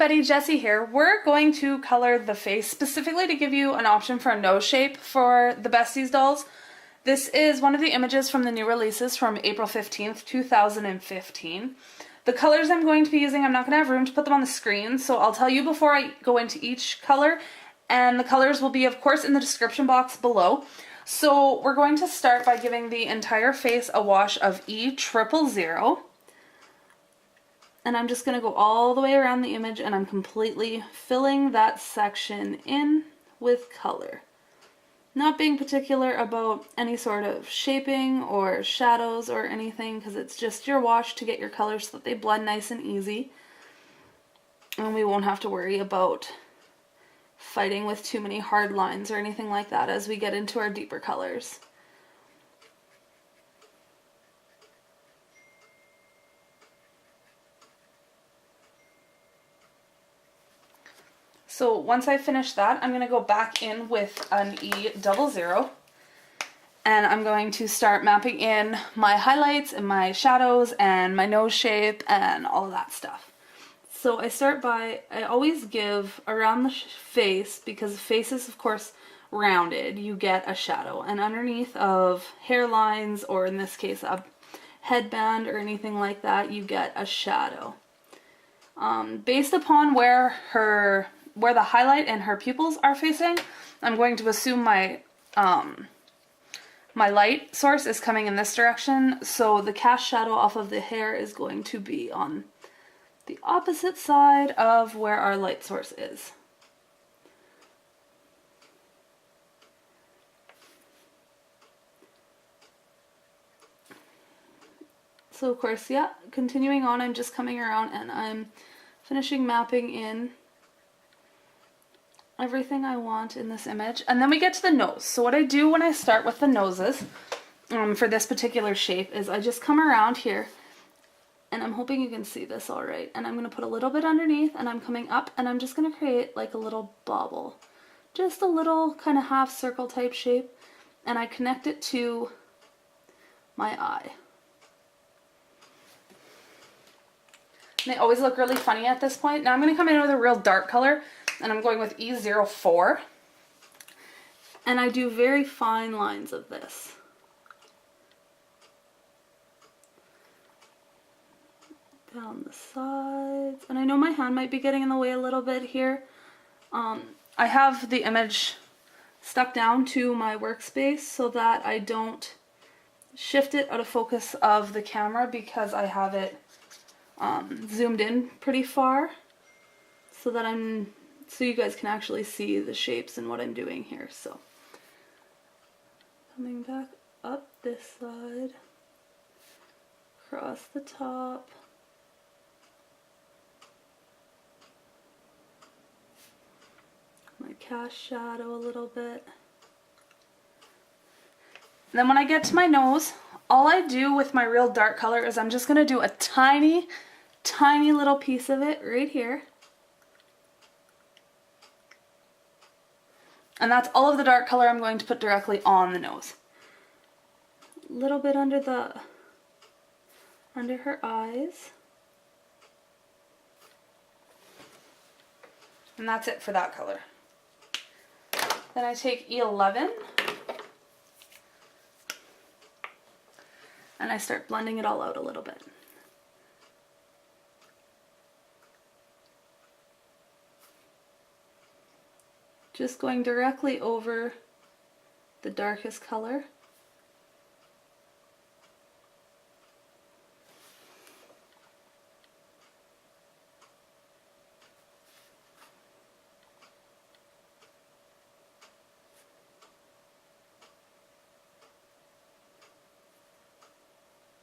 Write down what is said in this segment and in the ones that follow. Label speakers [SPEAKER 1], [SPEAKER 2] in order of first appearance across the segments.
[SPEAKER 1] everybody, Jessie here. We're going to color the face specifically to give you an option for a nose shape for the Besties dolls. This is one of the images from the new releases from April 15th, 2015. The colors I'm going to be using, I'm not going to have room to put them on the screen, so I'll tell you before I go into each color, and the colors will be, of course, in the description box below. So we're going to start by giving the entire face a wash of E000. And I'm just going to go all the way around the image and I'm completely filling that section in with color. Not being particular about any sort of shaping or shadows or anything, because it's just your wash to get your colors so that they blend nice and easy. And we won't have to worry about fighting with too many hard lines or anything like that as we get into our deeper colors. So once I finish that, I'm going to go back in with an E00, and I'm going to start mapping in my highlights and my shadows and my nose shape and all of that stuff. So I start by, I always give around the face, because the face is of course rounded, you get a shadow, and underneath of hairlines, or in this case a headband or anything like that, you get a shadow. Based upon where the highlight and her pupils are facing, I'm going to assume my my light source is coming in this direction, so the cast shadow off of the hair is going to be on the opposite side of where our light source is. So of course, yeah, continuing on, I'm just coming around and I'm finishing mapping in everything I want in this image. And then we get to the nose. So what I do when I start with the noses for this particular shape is I just come around here, and I'm hoping you can see this all right, and I'm going to put a little bit underneath, and I'm coming up and I'm just going to create like a little bobble, just a little kind of half circle type shape, and I connect it to my eye. And they always look really funny at this point. Now I'm going to come in with a real dark color, and I'm going with E04, and I do very fine lines of this. Down the sides, and I know my hand might be getting in the way a little bit here. I have the image stuck down to my workspace so that I don't shift it out of focus of the camera, because I have it zoomed in pretty far so that so you guys can actually see the shapes and what I'm doing here. So coming back up this side, across the top, my cast shadow a little bit. And then when I get to my nose, all I do with my real dark color is I'm just going to do a tiny, tiny little piece of it right here. And that's all of the dark color I'm going to put directly on the nose. A little bit under her eyes. And that's it for that color. Then I take E11 and I start blending it all out a little bit. Just going directly over the darkest color.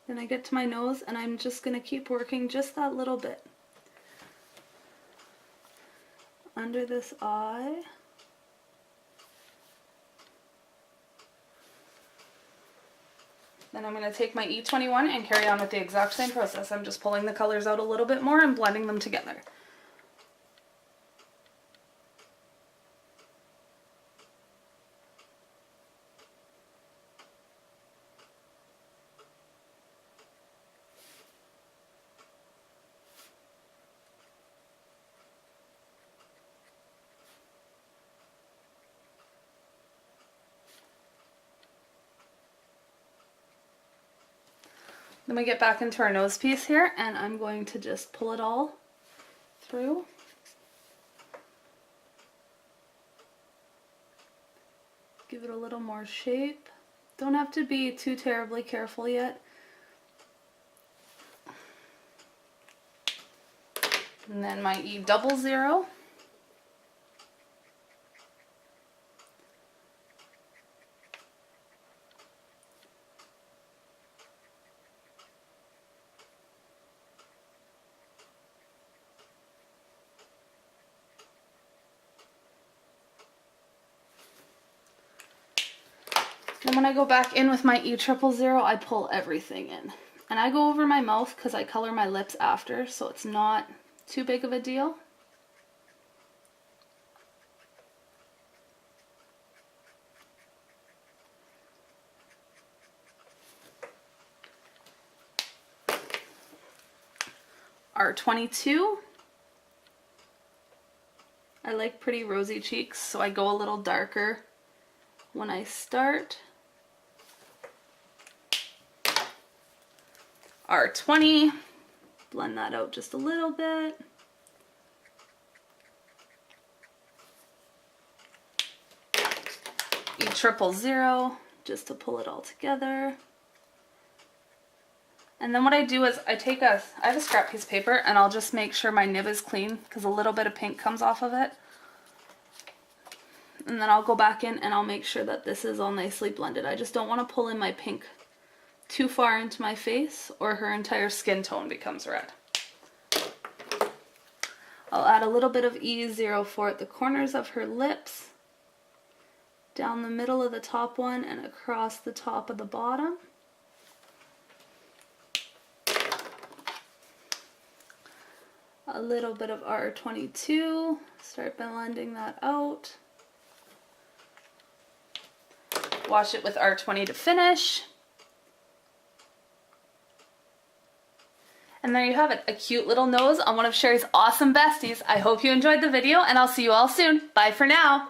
[SPEAKER 1] Then I get to my nose and I'm just going to keep working just that little bit under this eye. Then I'm going to take my E21 and carry on with the exact same process. I'm just pulling the colors out a little bit more and blending them together. Then we get back into our nose piece here, and I'm going to just pull it all through. Give it a little more shape. Don't have to be too terribly careful yet. And then my E00. Then when I go back in with my E000, I pull everything in. And I go over my mouth because I color my lips after, so it's not too big of a deal. R22. I like pretty rosy cheeks, so I go a little darker when I start. R20, blend that out just a little bit. E000, just to pull it all together. And then what I do is I have a scrap piece of paper, and I'll just make sure my nib is clean because a little bit of pink comes off of it. And then I'll go back in and I'll make sure that this is all nicely blended. I just don't want to pull in my pink too far into my face or her entire skin tone becomes red. I'll add a little bit of E04 at the corners of her lips, down the middle of the top one and across the top of the bottom. A little bit of R22, start blending that out. Wash it with R20 to finish. And there you have it, a cute little nose on one of Sherri's awesome besties. I hope you enjoyed the video, and I'll see you all soon. Bye for now.